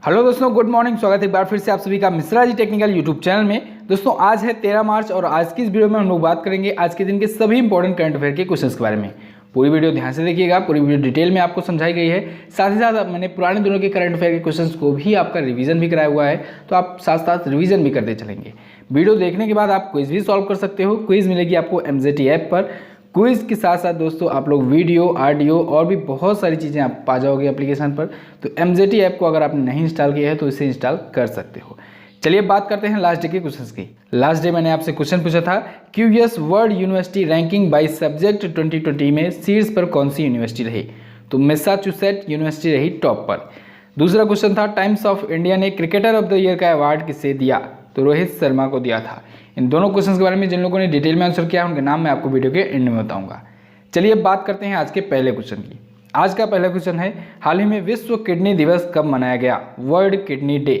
Hello दोस्तों, good morning. स्वागत है एक बार फिर से आप सभी का Mishra ji technical YouTube channel में। दोस्तों आज है 13 मार्च और आज की इस वीडियो में हम लोग बात करेंगे आज के दिन के सभी इंपॉर्टेंट करंट अफेयर के क्वेश्चंस के बारे में। पूरी वीडियो ध्यान से देखिएगा, पूरी वीडियो डिटेल में आपको समझाई गई है। साथ ही साथ मैंने पुराने दिनों के करंट अफेयर के क्वेश्चंस को भी आपका रिवीजन भी कराया हुआ है, तो आप साथ साथ रिवीजन भी करते चलेंगे। वीडियो देखने के बाद आप क्विज भी सॉल्व कर सकते हो। क्विज मिलेगी आपको MJT ऐप पर। क्विज के साथ साथ दोस्तों आप लोग वीडियो, ऑडियो और भी बहुत सारी चीज़ें आप पा जाओगे एप्लीकेशन पर। तो MJT ऐप को अगर आपने नहीं इंस्टॉल किया है तो इसे इंस्टॉल कर सकते हो। चलिए बात करते हैं लास्ट डे के क्वेश्चंस की। लास्ट डे मैंने आपसे क्वेश्चन पूछा था, QS world university ranking by subject 2020 में शीर्ष पर कौन सी यूनिवर्सिटी रही? तो मैसाचुसेट्स यूनिवर्सिटी रही टॉप पर। दूसरा क्वेश्चन था, टाइम्स ऑफ इंडिया ने क्रिकेटर ऑफ द ईयर का अवार्ड किसे दिया? तो रोहित शर्मा को दिया था। इन दोनों क्वेश्चंस के बारे में जिन लोगों ने डिटेल में आंसर किया उनके नाम मैं आपको वीडियो के एंड में बताऊंगा। चलिए अब बात करते हैं आज के पहले क्वेश्चन की। आज का पहला क्वेश्चन है, हाल ही में विश्व किडनी दिवस कब मनाया गया? World kidney day.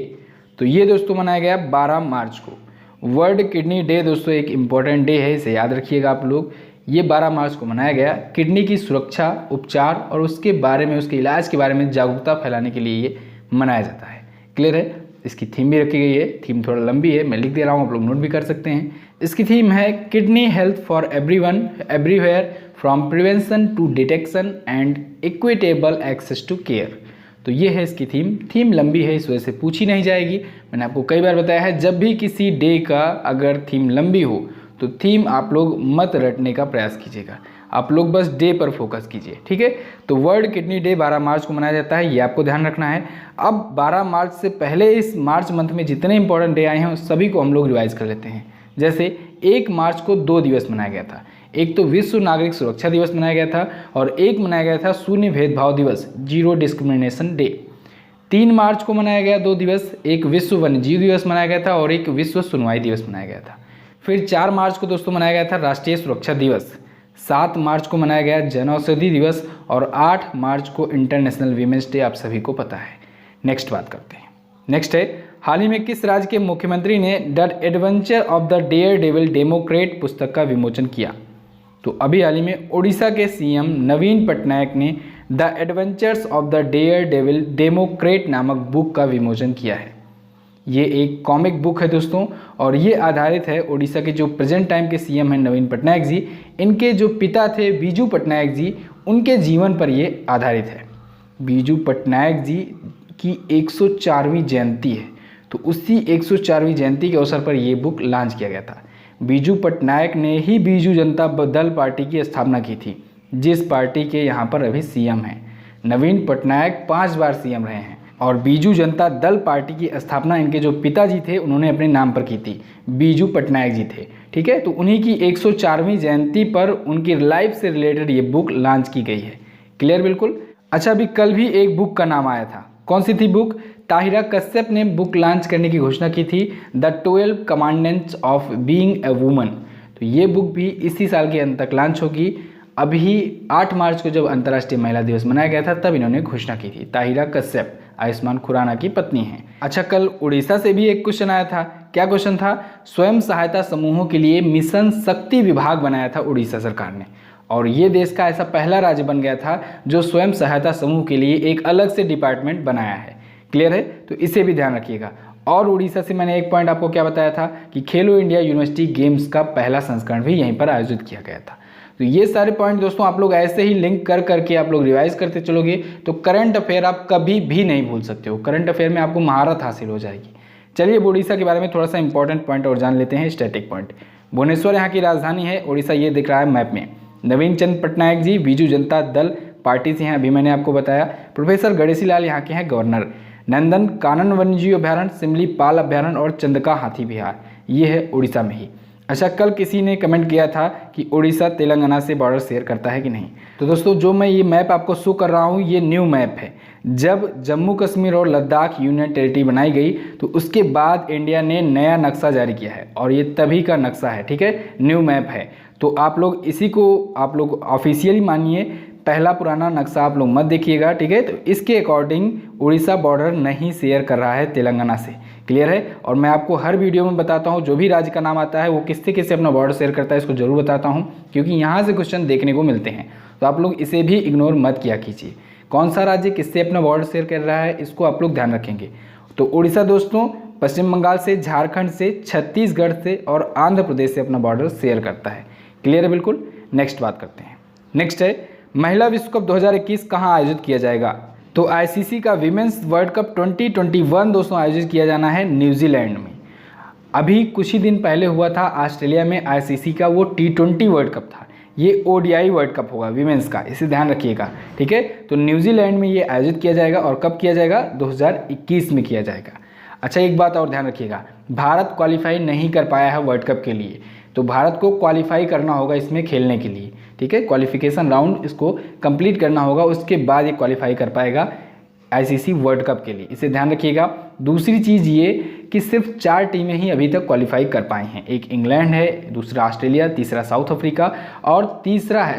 तो ये दोस्तों मनाया गया 12 मार्च को। वर्ल्ड किडनी डे दोस्तों एक इम्पॉर्टेंट डे है, इसे याद रखिएगा आप लोग। ये 12 मार्च को मनाया गया। किडनी की सुरक्षा, उपचार और उसके बारे में, उसके इलाज के बारे में जागरूकता फैलाने के लिए ये मनाया जाता है। क्लियर है? इसकी थीम भी रखी गई है। थीम थोड़ा लंबी है, मैं लिख दे रहा हूँ, आप लोग नोट भी कर सकते हैं। इसकी थीम है kidney health for everyone everywhere from prevention to detection and equitable access to care. तो ये है इसकी थीम। थीम लंबी है, इस वजह से पूछी नहीं जाएगी। मैंने आपको कई बार बताया है, जब भी किसी डे का अगर थीम लंबी हो तो थीम आप लोग मत रटने का प्रयास कीजिएगा, आप लोग बस डे पर फोकस कीजिए। ठीक है? तो वर्ल्ड किडनी डे 12 मार्च को मनाया जाता है, ये आपको ध्यान रखना है। अब 12 मार्च से पहले इस मार्च मंथ में जितने इंपॉर्टेंट डे आए हैं उस सभी को हम लोग रिवाइज कर लेते हैं। जैसे 1 मार्च को 2 दिवस मनाया गया था। एक तो विश्व नागरिक सुरक्षा दिवस मनाया गया था और एक मनाया गया था शून्य भेदभाव दिवस, जीरो डिस्क्रिमिनेशन डे। 3 मार्च को मनाया गया 2 दिवस, एक विश्व वन्यजीव दिवस मनाया गया था और एक विश्व सुनवाई दिवस मनाया गया था। फिर 4 मार्च को दोस्तों मनाया गया था राष्ट्रीय सुरक्षा दिवस। 7 मार्च को मनाया गया जन औषधि दिवस और 8 मार्च को इंटरनेशनल वीमेंस डे, आप सभी को पता है। नेक्स्ट बात करते हैं। नेक्स्ट है, हाल ही में किस राज्य के मुख्यमंत्री ने the adventure of the daredevil democrat पुस्तक का विमोचन किया? तो अभी हाल ही में उड़ीसा के CM नवीन पटनायक ने the adventures of the daredevil democrat नामक बुक का विमोचन किया है। ये एक कॉमिक बुक है दोस्तों और ये आधारित है उड़ीसा के जो प्रेजेंट टाइम के CM हैं नवीन पटनायक जी, इनके जो पिता थे बीजू पटनायक जी, उनके जीवन पर ये आधारित है। बीजू पटनायक जी की 104वीं जयंती है, तो उसी 104वीं जयंती के अवसर पर ये बुक लॉन्च किया गया था। बीजू पटनायक ने ही बीजू जनता दल पार्टी की स्थापना की थी, जिस पार्टी के यहाँ पर अभी CM हैं। नवीन पटनायक 5 बार CM रहे हैं और बीजू जनता दल पार्टी की स्थापना इनके जो पिताजी थे उन्होंने अपने नाम पर की थी, बीजू पटनायक जी थे। ठीक है? तो उन्हीं की 104वीं जयंती पर उनकी लाइफ से रिलेटेड ये बुक लॉन्च की गई है। क्लियर? बिल्कुल। अच्छा, अभी कल भी एक बुक का नाम आया था। कौन सी थी बुक? ताहिरा कश्यप ने बुक लॉन्च करने की घोषणा की थी, the 12 commandants of being a woman. तो ये बुक भी इसी साल के अंत तक लॉन्च होगी। अभी 8 मार्च को जब अंतर्राष्ट्रीय महिला दिवस मनाया गया था तब इन्होंने घोषणा की थी। ताहिरा कश्यप आयुष्मान खुराना की पत्नी हैं। अच्छा, कल उड़ीसा से भी एक क्वेश्चन आया था। क्या क्वेश्चन था? स्वयं सहायता समूहों के लिए मिशन शक्ति विभाग बनाया था उड़ीसा सरकार ने, और ये देश का ऐसा पहला राज्य बन गया था जो स्वयं सहायता समूह के लिए एक अलग से डिपार्टमेंट बनाया है। क्लियर है? तो इसे भी ध्यान रखिएगा। और उड़ीसा से मैंने एक पॉइंट आपको क्या बताया था कि खेलो इंडिया यूनिवर्सिटी गेम्स का पहला संस्करण भी यहीं पर आयोजित किया गया था। तो ये सारे पॉइंट दोस्तों आप लोग ऐसे ही लिंक कर करके आप लोग रिवाइज करते चलोगे तो करंट अफेयर आप कभी भी नहीं भूल सकते हो। करंट अफेयर में आपको महारत हासिल हो जाएगी। चलिए उड़ीसा के बारे में थोड़ा सा इंपॉर्टेंट पॉइंट और जान लेते हैं। स्टैटिक पॉइंट, भुवनेश्वर यहाँ की राजधानी है। उड़ीसा ये दिख रहा है मैप में। नवीन चंद्र पटनायक जी बीजू जनता दल पार्टी से हैं, अभी मैंने आपको बताया। प्रोफेसर गणेशी लाल यहाँ के हैं गवर्नर। नंदन कानन वन्यजीव अभ्यारण्य, सिमली पाल अभ्यारण्य और चंदका हाथी विहार, ये है उड़ीसा में ही। अच्छा, कल किसी ने कमेंट किया था कि उड़ीसा तेलंगाना से बॉर्डर शेयर करता है कि नहीं। तो दोस्तों जो मैं ये मैप आपको शो कर रहा हूँ ये न्यू मैप है। जब जम्मू कश्मीर और लद्दाख यूनियन टेरिटरी बनाई गई तो उसके बाद इंडिया ने नया नक्शा जारी किया है और ये तभी का नक्शा है। ठीक है? न्यू मैप है, तो आप लोग इसी को आप लोग ऑफिशियली मानिए, पहला पुराना नक्शा आप लोग मत देखिएगा। ठीक है? तो इसके अकॉर्डिंग उड़ीसा बॉर्डर नहीं शेयर कर रहा है तेलंगाना से। क्लियर है? और मैं आपको हर वीडियो में बताता हूँ जो भी राज्य का नाम आता है वो किससे किससे अपना बॉर्डर शेयर करता है, इसको जरूर बताता हूँ क्योंकि यहाँ से क्वेश्चन देखने को मिलते हैं। तो आप लोग इसे भी इग्नोर मत किया कीजिए। कौन सा राज्य किससे अपना बॉर्डर शेयर कर रहा है, इसको आप लोग ध्यान रखेंगे। तो उड़ीसा दोस्तों पश्चिम बंगाल से, झारखंड से, छत्तीसगढ़ से और आंध्र प्रदेश से अपना बॉर्डर शेयर करता है। क्लियर है बिल्कुल। नेक्स्ट बात करते हैं। नेक्स्ट है महिला विश्व कप 2021 कहाँ आयोजित किया जाएगा। तो आईसीसी का विमेंस वर्ल्ड कप 2021 दोस्तों आयोजित किया जाना है न्यूजीलैंड में। अभी कुछ ही दिन पहले हुआ था ऑस्ट्रेलिया में आईसीसी का वो T20 वर्ल्ड कप था, ये ODI वर्ल्ड कप होगा विमेंस का, इसे ध्यान रखिएगा, ठीक है। तो न्यूजीलैंड में ये आयोजित किया जाएगा और कब किया जाएगा, 2021 में किया जाएगा। अच्छा एक बात और ध्यान रखिएगा, भारत क्वालिफाई नहीं कर पाया है वर्ल्ड कप के लिए, तो भारत को क्वालिफाई करना होगा इसमें खेलने के लिए, ठीक है। क्वालिफिकेशन राउंड इसको कंप्लीट करना होगा, उसके बाद ये क्वालिफाई कर पाएगा आईसीसी वर्ल्ड कप के लिए, इसे ध्यान रखिएगा। दूसरी चीज़ ये कि सिर्फ 4 टीमें ही अभी तक क्वालिफाई कर पाई हैं, एक इंग्लैंड है, दूसरा ऑस्ट्रेलिया, तीसरा साउथ अफ्रीका और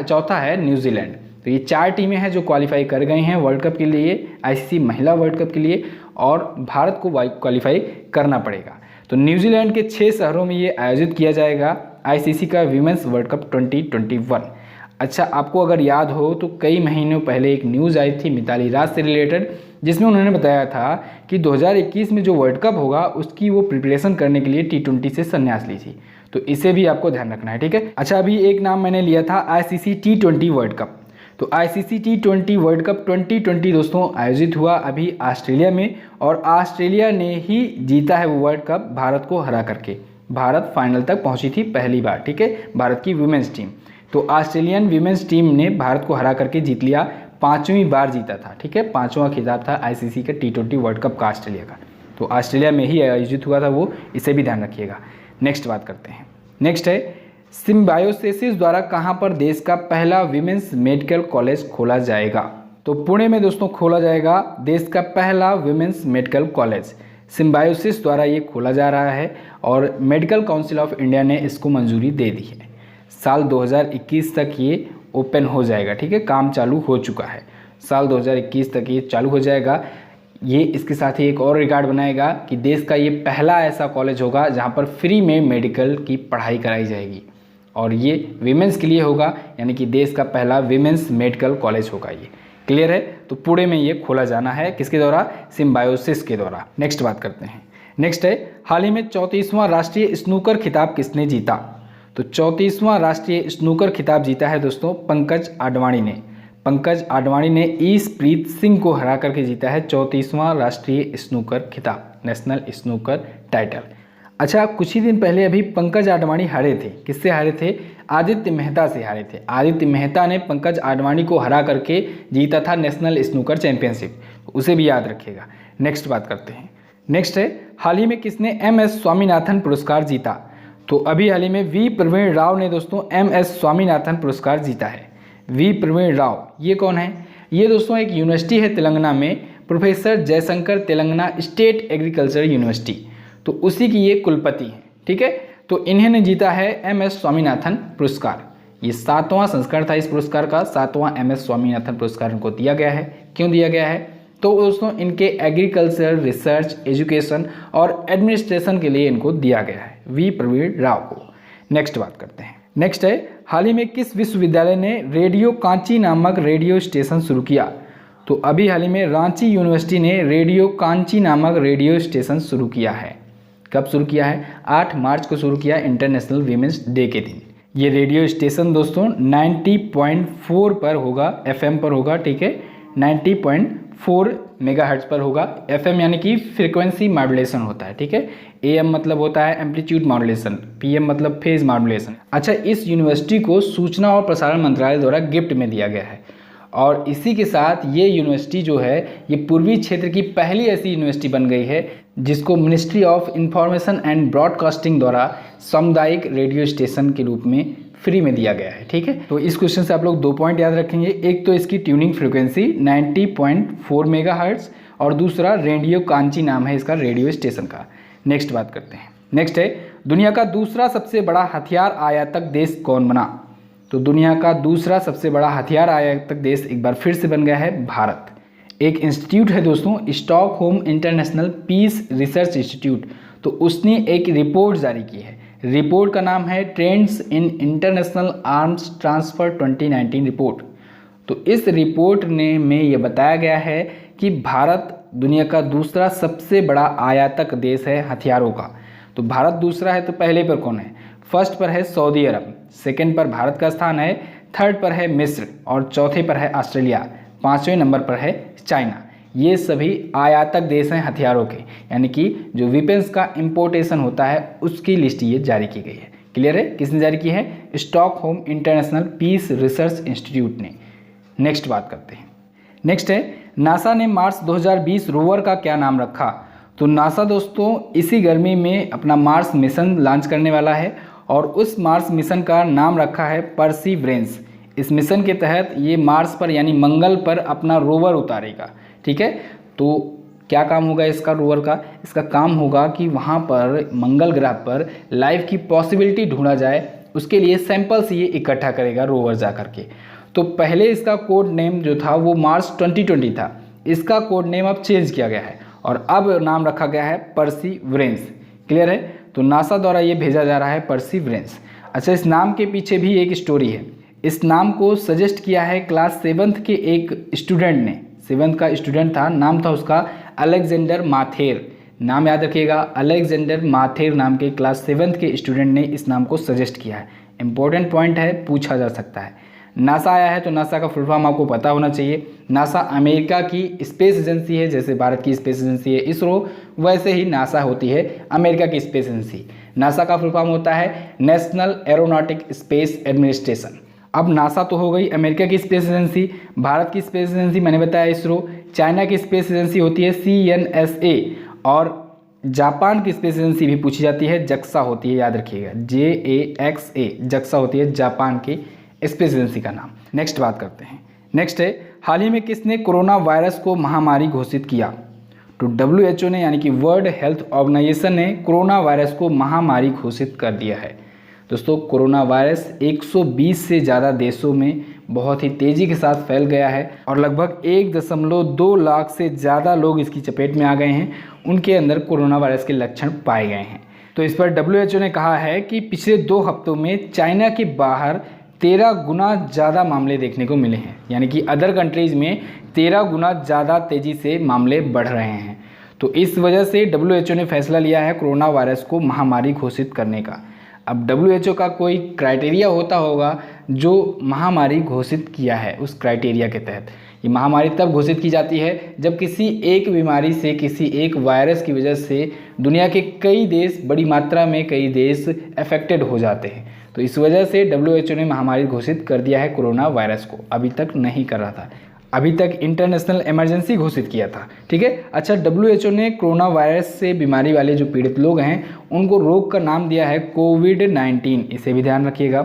चौथा है न्यूजीलैंड। तो ये 4 टीमें हैं जो क्वालिफाई कर गई हैं वर्ल्ड कप के लिए, आईसीसी महिला वर्ल्ड कप के लिए, और भारत को क्वालिफाई करना पड़ेगा। तो न्यूजीलैंड के 6 शहरों में ये आयोजित किया जाएगा आईसीसी का वीमेंस वर्ल्ड कप 2021। अच्छा आपको अगर याद हो तो कई महीनों पहले एक न्यूज़ आई थी मिताली राज से रिलेटेड, जिसमें उन्होंने बताया था कि 2021 में जो वर्ल्ड कप होगा उसकी वो प्रिपरेशन करने के लिए T20 से संन्यास ली थी, तो इसे भी आपको ध्यान रखना है, ठीक है। अच्छा अभी एक नाम मैंने लिया था आईसीसी T20 वर्ल्ड कप। तो आईसीसी T20 वर्ल्ड कप 2020 दोस्तों आयोजित हुआ अभी ऑस्ट्रेलिया में, और ऑस्ट्रेलिया ने ही जीता है वो वर्ल्ड कप भारत को हरा करके। भारत फाइनल तक पहुंची थी पहली बार, ठीक है, भारत की वुमेन्स टीम। तो ऑस्ट्रेलियन विमेंस टीम ने भारत को हरा करके जीत लिया, 5वीं बार जीता था, ठीक है, 5वां खिताब था आईसीसी का T20 वर्ल्ड कप का ऑस्ट्रेलिया का। तो ऑस्ट्रेलिया में ही आयोजित हुआ था वो, इसे भी ध्यान रखिएगा। नेक्स्ट बात करते हैं। नेक्स्ट है सिम्बायोसिस द्वारा कहाँ पर देश का पहला विमेंस मेडिकल कॉलेज खोला जाएगा। तो पुणे में दोस्तों खोला जाएगा देश का पहला विमेंस मेडिकल कॉलेज। सिम्बायोसिस द्वारा ये खोला जा रहा है और मेडिकल काउंसिल ऑफ इंडिया ने इसको मंजूरी दे दी है। साल 2021 तक ये ओपन हो जाएगा, ठीक है, काम चालू हो चुका है, साल 2021 तक ये चालू हो जाएगा। ये इसके साथ ही एक और रिकॉर्ड बनाएगा कि देश का ये पहला ऐसा कॉलेज होगा जहाँ पर फ्री में मेडिकल की पढ़ाई कराई जाएगी, और ये विमेंस के लिए होगा, यानी कि देश का पहला विमेंस मेडिकल कॉलेज होगा ये। क्लियर है। तो पुणे में ये खोला जाना है, किसके द्वारा, सिम्बायोसिस के द्वारा। नेक्स्ट बात करते हैं। नेक्स्ट है हाल ही में 34वां राष्ट्रीय स्नूकर खिताब किसने जीता। तो 34वां राष्ट्रीय स्नूकर खिताब जीता है दोस्तों पंकज आडवाणी ने। पंकज आडवाणी ने ईशप्रीत सिंह को हरा करके जीता है 34वां राष्ट्रीय स्नूकर खिताब, नेशनल स्नूकर टाइटल। अच्छा कुछ ही दिन पहले अभी पंकज आडवाणी हारे थे, किससे हारे थे, आदित्य मेहता से हारे थे। आदित्य मेहता ने पंकज आडवाणी को हरा करके जीता था नेशनल स्नूकर चैंपियनशिप, उसे भी याद रखिएगा। नेक्स्ट बात करते हैं। नेक्स्ट है हाल ही में किसने MS स्वामीनाथन पुरस्कार जीता। तो अभी हाल ही में वी प्रवीण राव ने दोस्तों MS स्वामीनाथन पुरस्कार जीता है। वी प्रवीण राव ये कौन है, ये दोस्तों एक यूनिवर्सिटी है तेलंगाना में, professor Jaishankar Telangana state agriculture university, तो उसी की ये कुलपति हैं, ठीक है। तो इन्होंने जीता है MS स्वामीनाथन पुरस्कार। ये 7वां संस्करण था इस पुरस्कार का, 7वां MS स्वामीनाथन पुरस्कार इनको दिया गया है। क्यों दिया गया है, तो दोस्तों इनके एग्रीकल्चर, रिसर्च, एजुकेशन और एडमिनिस्ट्रेशन के लिए इनको दिया गया है, वी प्रवीण राव को। नेक्स्ट बात करते हैं। नेक्स्ट है हाल ही में किस विश्वविद्यालय ने रेडियो कांची नामक रेडियो स्टेशन शुरू किया। तो अभी हाल ही में रांची यूनिवर्सिटी ने रेडियो कांची नामक रेडियो स्टेशन शुरू किया है। कब शुरू किया है, 8 मार्च को शुरू किया, इंटरनेशनल वीमेंस डे के दिन। ये रेडियो स्टेशन दोस्तों 90.4 पर होगा, FM पर होगा, ठीक है, 90.4 मेगाहर्ट्ज पर होगा। FM यानी कि फ्रीक्वेंसी मॉड्यूलेशन होता है, ठीक है। AM मतलब होता है एम्पलीट्यूड मॉड्यूलेशन, PM मतलब फेज मॉड्यूलेशन। अच्छा इस यूनिवर्सिटी को सूचना और प्रसारण मंत्रालय द्वारा गिफ्ट में दिया गया है, और इसी के साथ ये यूनिवर्सिटी जो है ये पूर्वी क्षेत्र की पहली ऐसी यूनिवर्सिटी बन गई है जिसको ministry of information and broadcasting द्वारा सामुदायिक रेडियो स्टेशन के रूप में फ्री में दिया गया है, ठीक है। तो इस क्वेश्चन से आप लोग 2 पॉइंट याद रखेंगे, एक तो इसकी ट्यूनिंग फ्रीक्वेंसी 90.4 मेगाहर्ट्ज और दूसरा रेडियो कांची नाम है इसका रेडियो स्टेशन का। नेक्स्ट बात करते हैं। नेक्स्ट है दुनिया का दूसरा सबसे बड़ा हथियार आयातक देश कौन बना। तो दुनिया का दूसरा सबसे बड़ा हथियार आयातक देश एक बार फिर से बन गया है भारत। एक इंस्टीट्यूट है दोस्तों Stockholm international peace research institute, तो उसने एक रिपोर्ट जारी की है। रिपोर्ट का नाम है trends in international arms transfer 2019 report. तो इस रिपोर्ट में ये बताया गया है कि भारत दुनिया का दूसरा सबसे बड़ा आयातक देश है हथियारों का। तो भारत दूसरा है तो पहले पर कौन है? फर्स्ट पर है सऊदी अरब, सेकंड पर भारत का स्थान है, थर्ड पर है मिस्र और चौथे पर है ऑस्ट्रेलिया, पाँचवें नंबर पर है चाइना। ये सभी आयातक देश हैं हथियारों के, यानी कि जो वेपन्स का इंपोर्टेशन होता है उसकी लिस्ट ये जारी की गई है। क्लियर है? किसने जारी की है? Stockholm international peace research institute ने। नेक्स्ट बात करते हैं। नेक्स्ट है नासा ने मार्स 2020 रोवर का क्या नाम रखा? तो नासा दोस्तों इसी गर्मी में अपना मार्स मिशन लॉन्च करने वाला है और उस मार्स मिशन का नाम रखा है परसिवरेंस। इस मिशन के तहत ये मार्स पर यानी मंगल पर अपना रोवर उतारेगा। ठीक है, तो क्या काम होगा इसका रोवर का? इसका काम होगा कि वहाँ पर मंगल ग्रह पर लाइफ की पॉसिबिलिटी ढूंढा जाए, उसके लिए सैंपल्स ये इकट्ठा करेगा रोवर जा करके। तो पहले इसका कोड नेम जो था वो मार्स 2020 था, इसका कोड नेम अब चेंज किया गया है और अब नाम रखा गया है परसिवरेंस। क्लियर है? तो नासा द्वारा ये भेजा जा रहा है परसिवरेंस। अच्छा, इस नाम के पीछे भी एक स्टोरी है। इस नाम को सजेस्ट किया है क्लास 7th के एक स्टूडेंट ने। 7th का स्टूडेंट था, नाम था उसका अलेक्जेंडर माथेर। नाम याद रखिएगा, अलेक्जेंडर माथेर नाम के क्लास 7th के स्टूडेंट ने इस नाम को सजेस्ट किया है। इंपॉर्टेंट पॉइंट है, पूछा जा सकता है। नासा आया है तो नासा का फुल फॉर्म आपको पता होना चाहिए। नासा अमेरिका की स्पेस एजेंसी है, जैसे भारत की स्पेस एजेंसी है इसरो, वैसे ही नासा होती है अमेरिका की स्पेस एजेंसी। नासा का फुल फॉर्म होता है नेशनल एरोनॉटिक स्पेस एडमिनिस्ट्रेशन। अब नासा तो हो गई अमेरिका की स्पेस एजेंसी, भारत की स्पेस एजेंसी मैंने बताया इसरो, चाइना की स्पेस एजेंसी होती है CNSA और जापान की स्पेस एजेंसी भी पूछी जाती है, जक्सा होती है, याद रखिएगा JAXA, जक्सा होती है जापान की स्पेस एजेंसी का नाम। नेक्स्ट बात करते हैं। नेक्स्ट है हाल ही में किसने कोरोना वायरस को महामारी घोषित किया? तो WHO ने यानी कि वर्ल्ड हेल्थ ऑर्गेनाइजेशन ने कोरोना वायरस को महामारी घोषित कर दिया है। दोस्तों कोरोना वायरस 120 से ज़्यादा देशों में बहुत ही तेज़ी के साथ फैल गया है और लगभग 1.2 लाख से ज़्यादा लोग इसकी चपेट में आ गए हैं, उनके अंदर कोरोना वायरस के लक्षण पाए गए हैं। तो इस पर WHO ने कहा है कि पिछले 2 हफ्तों में चाइना के बाहर 13 गुना ज़्यादा मामले देखने को मिले हैं, यानी कि अदर कंट्रीज़ में 13 गुना ज़्यादा तेज़ी से मामले बढ़ रहे हैं। तो इस वजह से WHO ने फैसला लिया है कोरोना वायरस को महामारी घोषित करने का। अब WHO का कोई क्राइटेरिया होता होगा जो महामारी घोषित किया है, उस क्राइटेरिया के तहत ये महामारी तब घोषित की जाती है जब किसी एक बीमारी से, किसी एक वायरस की वजह से दुनिया के कई देश, बड़ी मात्रा में कई देश अफेक्टेड हो जाते हैं। तो इस वजह से WHO ने महामारी घोषित कर दिया है कोरोना वायरस को, अभी तक नहीं कर रहा था, अभी तक इंटरनेशनल इमरजेंसी घोषित किया था। ठीक है। अच्छा, WHO ने कोरोना वायरस से बीमारी वाले जो पीड़ित लोग हैं उनको रोग का नाम दिया है कोविड-19। इसे भी ध्यान रखिएगा,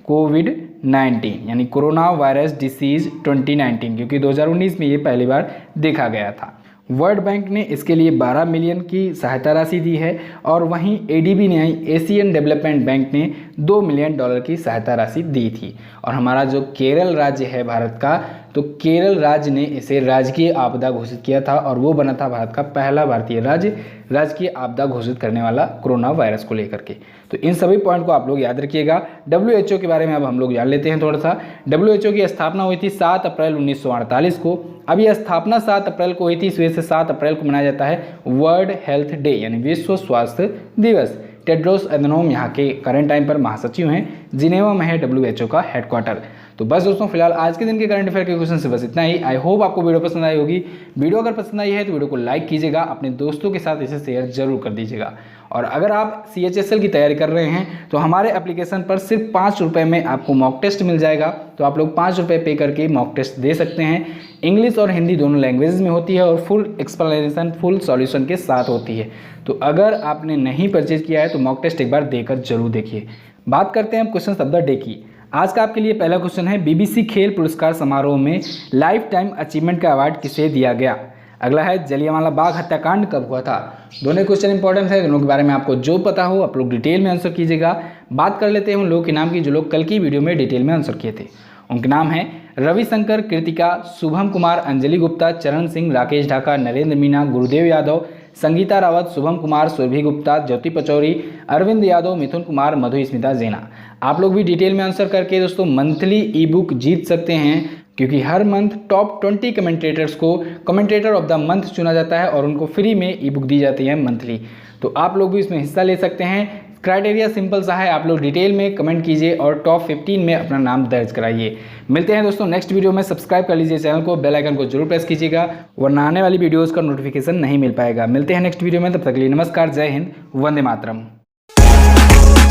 कोविड-19 यानी कोरोना वायरस डिसीज 2019, क्योंकि 2019 में ये पहली बार देखा गया था। वर्ल्ड बैंक ने इसके लिए 12 मिलियन की सहायता राशि दी है और वहीं ADB ने, एशियन डेवलपमेंट बैंक ने $2 मिलियन की सहायता राशि दी थी। और हमारा जो केरल राज्य है भारत का, तो केरल राज्य ने इसे राजकीय आपदा घोषित किया था और वो बना था भारत का पहला भारतीय राज्य राजकीय आपदा घोषित करने वाला कोरोना वायरस को लेकर के। तो इन सभी पॉइंट को आप लोग याद रखिएगा। WHO के बारे में अब हम लोग जान लेते हैं थोड़ा सा। WHO की स्थापना हुई थी 7 अप्रैल 1948 को। अब यह स्थापना 7 अप्रैल को हुई थी, इस वजह से 7 अप्रैल को मनाया जाता है वर्ल्ड हेल्थ डे यानी विश्व स्वास्थ्य दिवस। टेड्रोस एधनोम यहाँ के करंट टाइम पर महासचिव हैं, जिनेवा में है WHO का हेडक्वार्टर। तो बस दोस्तों फिलहाल आज के दिन के करंट अफेयर के क्वेश्चन से बस इतना ही। आई होप आपको वीडियो पसंद आई होगी। वीडियो अगर पसंद आई है तो वीडियो को लाइक कीजिएगा, अपने दोस्तों के साथ इसे शेयर जरूर कर दीजिएगा। और अगर आप CHSL की तैयारी कर रहे हैं तो हमारे एप्लीकेशन पर सिर्फ 5 रुपये में आपको मॉक टेस्ट मिल जाएगा। तो आप लोग 5 रुपये पे करके मॉक टेस्ट दे सकते हैं। इंग्लिश और हिंदी दोनों लैंग्वेजेस में होती है और फुल एक्सप्लेनेशन, फुल सॉल्यूशन के साथ होती है। तो अगर आपने नहीं परचेज किया है तो मॉक टेस्ट एक बार देकर जरूर देखिए। बात करते हैं क्वेश्चन ऑफ द डे की। आज का आपके लिए पहला क्वेश्चन है, BBC खेल पुरस्कार समारोह में लाइफ टाइम अचीवमेंट का अवार्ड किसे दिया गया? अगला है, जलियांवाला बाग हत्याकांड कब हुआ था? दोनों क्वेश्चन इंपॉर्टेंट है, दोनों के बारे में आपको जो पता हो आप लोग डिटेल में आंसर कीजिएगा। बात कर लेते हैं उन लोगों के नाम की जो लोग कल की वीडियो में डिटेल में आंसर किए थे। उनके नाम हैं रविशंकर, कृतिका, शुभम कुमार, अंजलि गुप्ता, चरण सिंह, राकेश ढाका, नरेंद्र मीना, गुरुदेव यादव, संगीता रावत, शुभम कुमार, सुरभि गुप्ता, ज्योति पचौरी, अरविंद यादव, मिथुन कुमार, मधुस्मिता जैना। आप लोग भी डिटेल में आंसर करके दोस्तों मंथली ई बुक जीत सकते हैं। क्योंकि हर मंथ टॉप 20 कमेंटेटर्स को कमेंटेटर ऑफ द मंथ चुना जाता है और उनको फ्री में ई बुक दी जाती है मंथली। तो आप लोग भी इसमें हिस्सा ले सकते हैं। क्राइटेरिया सिंपल सा है, आप लोग डिटेल में कमेंट कीजिए और टॉप 15 में अपना नाम दर्ज कराइए। मिलते हैं दोस्तों नेक्स्ट वीडियो में। सब्सक्राइब कर लीजिए चैनल को, बेल आइकन को जरूर प्रेस कीजिएगा वरना आने वाली वीडियोज़ का नोटिफिकेशन नहीं मिल पाएगा। मिलते हैं नेक्स्ट वीडियो में, तब तक के लिए नमस्कार, जय Hind, Vande Mataram.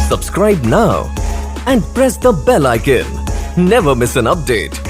Subscribe now and press the bell icon. Never miss an update.